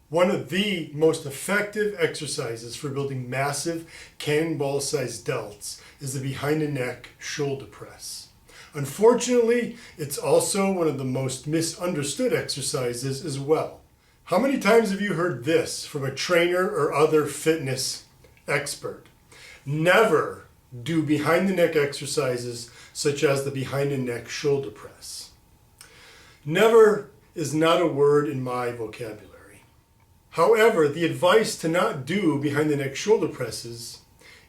One of the most effective exercises for building massive cannonball-sized delts is the behind the neck shoulder press. Unfortunately, it's also one of the most misunderstood exercises as well. How many times have you heard this from a trainer or other fitness expert? Never do behind the neck exercises such as the behind the neck shoulder press. Never is not a word in my vocabulary. However, the advice to not do behind the neck shoulder presses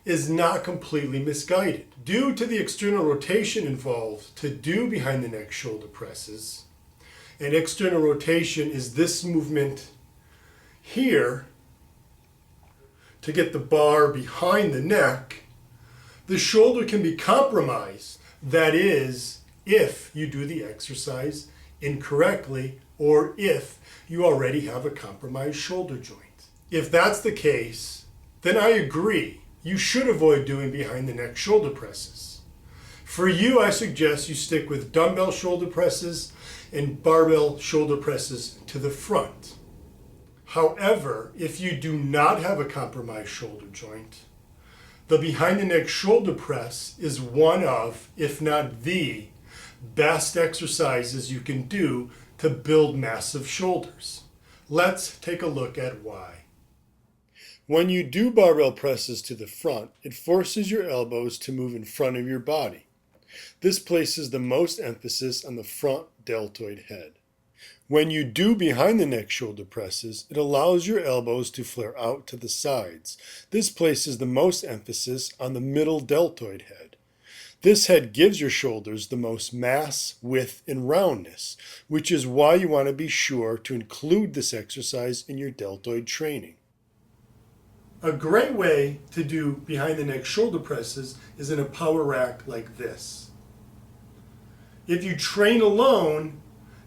is not completely misguided. Due to the external rotation involved to do behind the neck shoulder presses, and external rotation is this movement here to get the bar behind the neck, the shoulder can be compromised. That is, if you do the exercise incorrectly or if you already have a compromised shoulder joint. If that's the case, then I agree. You should avoid doing behind the neck shoulder presses. For you, I suggest you stick with dumbbell shoulder presses and barbell shoulder presses to the front. However, if you do not have a compromised shoulder joint, the behind the neck shoulder press is one of, if not the, best exercises you can do to build massive shoulders. Let's take a look at why. When you do barbell presses to the front, it forces your elbows to move in front of your body. This places the most emphasis on the front deltoid head. When you do behind the neck shoulder presses, it allows your elbows to flare out to the sides. This places the most emphasis on the middle deltoid head. This head gives your shoulders the most mass, width, and roundness, which is why you want to be sure to include this exercise in your deltoid training. A great way to do behind the neck shoulder presses is in a power rack like this. If you train alone,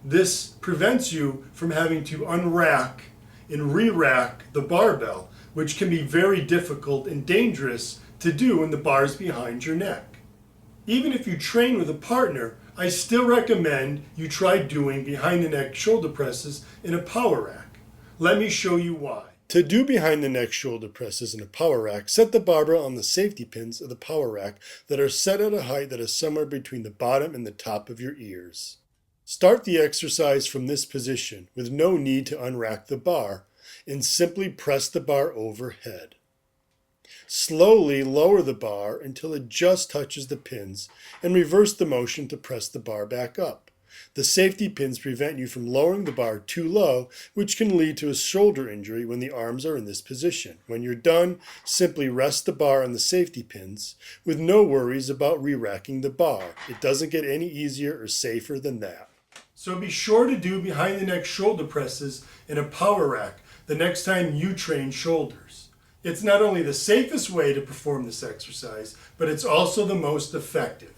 this prevents you from having to unrack and re-rack the barbell, which can be very difficult and dangerous to do when the bar is behind your neck. Even if you train with a partner, I still recommend you try doing behind the neck shoulder presses in a power rack. Let me show you why. To do behind the neck shoulder presses in a power rack, set the barbell on the safety pins of the power rack that are set at a height that is somewhere between the bottom and the top of your ears. Start the exercise from this position with no need to unrack the bar and simply press the bar overhead. Slowly lower the bar until it just touches the pins and reverse the motion to press the bar back up. The safety pins prevent you from lowering the bar too low, which can lead to a shoulder injury when the arms are in this position. When you're done, simply rest the bar on the safety pins with no worries about re-racking the bar. It doesn't get any easier or safer than that. So be sure to do behind the neck shoulder presses in a power rack the next time you train shoulders. It's not only the safest way to perform this exercise, but it's also the most effective.